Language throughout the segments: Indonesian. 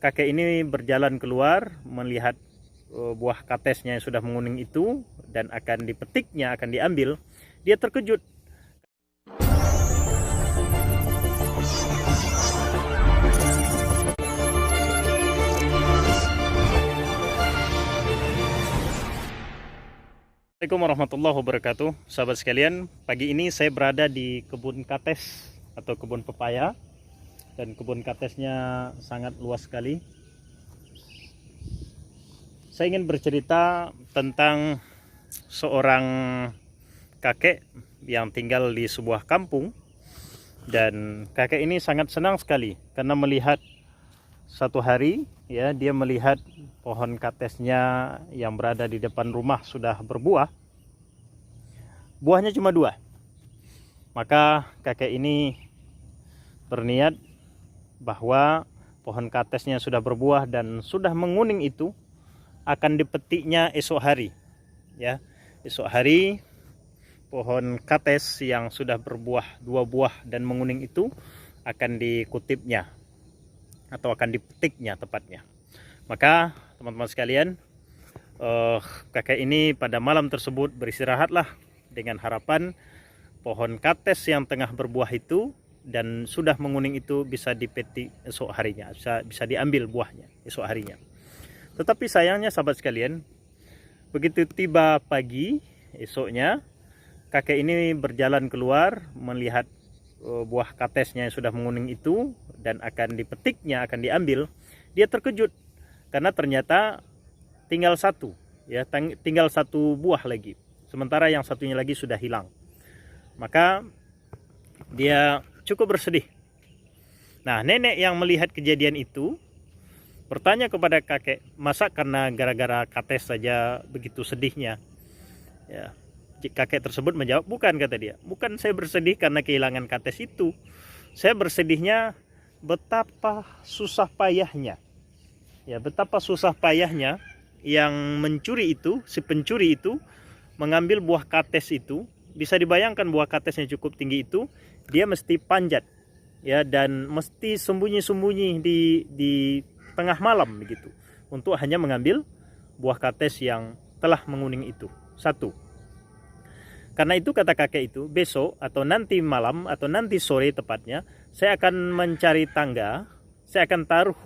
kakek ini berjalan keluar melihat buah katesnya yang sudah menguning itu dan akan dipetiknya, akan diambil. Dia terkejut. Assalamualaikum warahmatullahi wabarakatuh. Sahabat sekalian, pagi ini saya berada di kebun kates atau kebun pepaya, dan kebun katesnya sangat luas sekali. Saya ingin bercerita tentang seorang kakek yang tinggal di sebuah kampung, dan kakek ini sangat senang sekali karena melihat satu hari dia melihat pohon katesnya yang berada di depan rumah sudah berbuah. Buahnya cuma 2. Maka kakek ini berniat bahwa pohon katesnya sudah berbuah dan sudah menguning itu akan dipetiknya esok hari. Esok hari pohon kates yang sudah berbuah 2 buah dan menguning itu akan dikutipnya atau akan dipetiknya tepatnya. Maka teman-teman sekalian, kakek ini pada malam tersebut beristirahatlah dengan harapan pohon kates yang tengah berbuah itu dan sudah menguning itu bisa dipetik esok harinya, bisa diambil buahnya esok harinya. Tetapi sayangnya sahabat sekalian, begitu tiba pagi esoknya, kakek ini berjalan keluar melihat buah katesnya yang sudah menguning itu dan akan dipetiknya, akan diambil. Dia terkejut karena ternyata tinggal 1, tinggal 1 buah lagi, sementara yang satunya lagi sudah hilang. Maka dia cukup bersedih. Nah, nenek yang melihat kejadian itu bertanya kepada kakek, masa karena gara-gara kates saja begitu sedihnya? Kakek tersebut menjawab, bukan, kata dia. Bukan saya bersedih karena kehilangan kates itu. Saya bersedihnya betapa susah payahnya. Betapa susah payahnya yang mencuri itu, si pencuri itu mengambil buah kates itu. Bisa dibayangkan buah katesnya cukup tinggi itu, dia mesti panjat dan mesti sembunyi-sembunyi di tengah malam begitu untuk hanya mengambil buah kates yang telah menguning itu. 1. Karena itu kata kakek itu, besok atau nanti malam atau nanti sore tepatnya, saya akan mencari tangga, saya akan taruh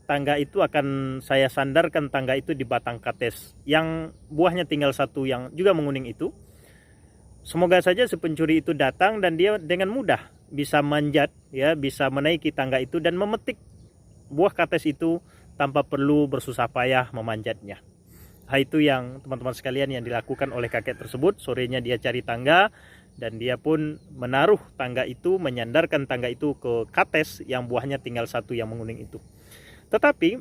tangga itu, akan saya sandarkan tangga itu di batang kates yang buahnya tinggal 1 yang juga menguning itu. Semoga saja si pencuri itu datang dan dia dengan mudah bisa manjat, bisa menaiki tangga itu dan memetik buah kates itu tanpa perlu bersusah payah memanjatnya. Itu yang teman-teman sekalian yang dilakukan oleh kakek tersebut. Sorenya dia cari tangga dan dia pun menaruh tangga itu, menyandarkan tangga itu ke kates yang buahnya tinggal 1 yang menguning itu. Tetapi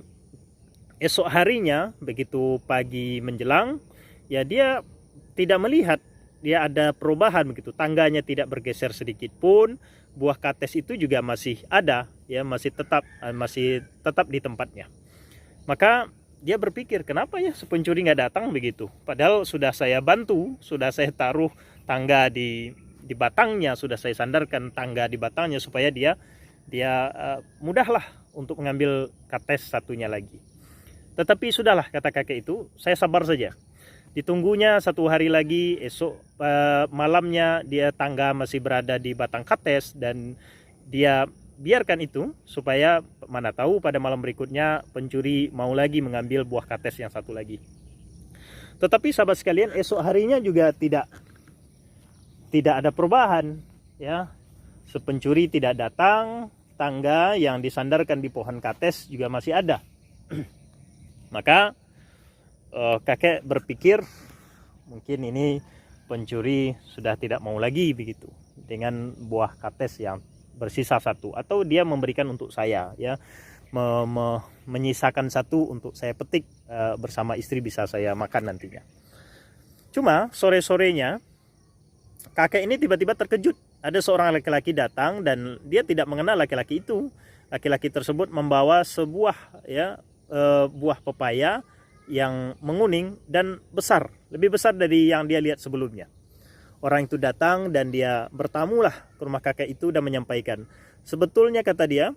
esok harinya begitu pagi menjelang, dia tidak melihat dia ada perubahan begitu. Tangganya tidak bergeser sedikit pun, buah kates itu juga masih ada, masih tetap di tempatnya. Maka dia berpikir, kenapa pencuri nggak datang begitu? Padahal sudah saya bantu, sudah saya taruh tangga di batangnya, sudah saya sandarkan tangga di batangnya supaya dia mudahlah untuk mengambil kates satunya lagi. Tetapi sudahlah, kata kakek itu, saya sabar saja. Ditunggunya 1 hari lagi, esok malamnya dia tangga masih berada di batang kates dan dia biarkan itu supaya mana tahu pada malam berikutnya pencuri mau lagi mengambil buah kates yang 1 lagi. Tetapi sahabat sekalian, esok harinya juga tidak ada perubahan, Pencuri tidak datang, tangga yang disandarkan di pohon kates juga masih ada. Maka kakek berpikir, mungkin ini pencuri sudah tidak mau lagi begitu dengan buah kates yang bersisa 1, atau dia memberikan untuk saya, menyisakan 1 untuk saya petik bersama istri, bisa saya makan nantinya. Cuma sore-sorenya kakek ini tiba-tiba terkejut. Ada seorang laki-laki datang dan dia tidak mengenal laki-laki itu. Laki-laki tersebut membawa sebuah buah pepaya yang menguning dan besar, lebih besar dari yang dia lihat sebelumnya. Orang itu datang dan dia bertamulah ke rumah kakek itu dan menyampaikan, sebetulnya kata dia,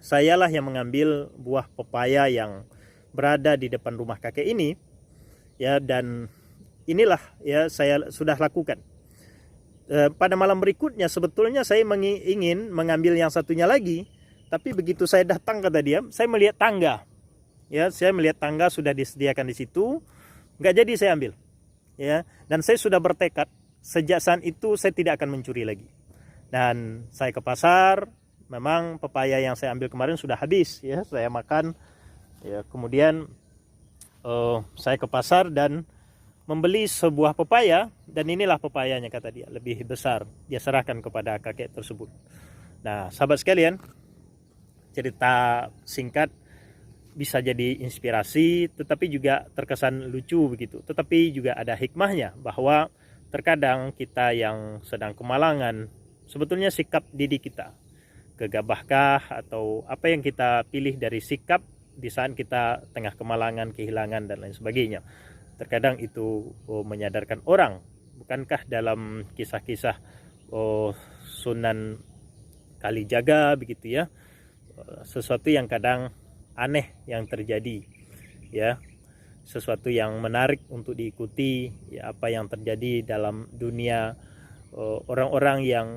sayalah yang mengambil buah pepaya yang berada di depan rumah kakek ini, ya, dan inilah ya saya sudah lakukan. Pada malam berikutnya sebetulnya saya ingin mengambil yang satunya lagi, tapi begitu saya datang kata dia, saya melihat tangga, ya, saya melihat tangga sudah disediakan di situ, nggak jadi saya ambil, ya, dan saya sudah bertekad sejak saat itu saya tidak akan mencuri lagi. Dan saya ke pasar, memang pepaya yang saya ambil kemarin sudah habis, ya, saya makan, ya, kemudian saya ke pasar dan membeli sebuah pepaya, dan inilah pepayanya kata dia, lebih besar, dia serahkan kepada kakek tersebut. Nah, sahabat sekalian, cerita singkat bisa jadi inspirasi, tetapi juga terkesan lucu begitu, tetapi juga ada hikmahnya, bahwa terkadang kita yang sedang kemalangan, sebetulnya sikap didik kita, gegabahkah atau apa yang kita pilih dari sikap di saat kita tengah kemalangan, kehilangan dan lain sebagainya, terkadang itu menyadarkan orang. Bukankah dalam kisah-kisah Sunan Kalijaga begitu ya, sesuatu yang kadang aneh yang terjadi, ya, sesuatu yang menarik untuk diikuti, ya, apa yang terjadi dalam dunia orang-orang yang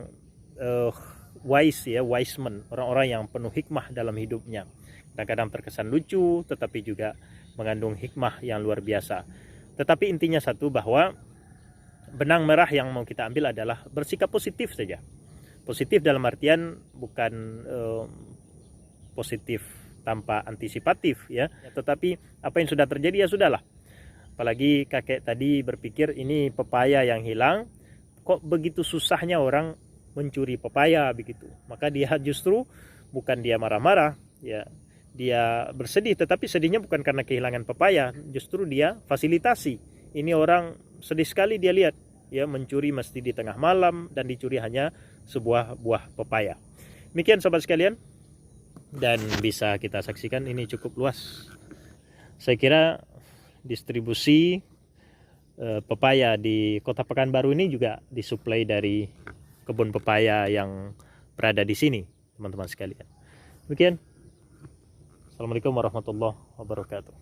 wise, ya, wise men, orang-orang yang penuh hikmah dalam hidupnya. Kadang-kadang terkesan lucu, tetapi juga mengandung hikmah yang luar biasa. Tetapi intinya satu, bahwa benang merah yang mau kita ambil adalah bersikap positif saja. Positif dalam artian bukan positif tanpa antisipatif, ya, tetapi apa yang sudah terjadi ya sudahlah. Apalagi kakek tadi berpikir ini pepaya yang hilang, kok begitu susahnya orang mencuri pepaya begitu. Maka dia justru bukan dia marah-marah, ya, dia bersedih, tetapi sedihnya bukan karena kehilangan pepaya, justru dia fasilitasi. Ini orang sedih sekali dia lihat, ya, mencuri mesti di tengah malam dan dicuri hanya sebuah buah pepaya. Demikian sahabat sekalian, dan bisa kita saksikan ini cukup luas. Saya kira distribusi pepaya di Kota Pekanbaru ini juga disuplai dari kebun pepaya yang berada di sini, teman-teman sekalian. Demikian. Assalamualaikum warahmatullahi wabarakatuh.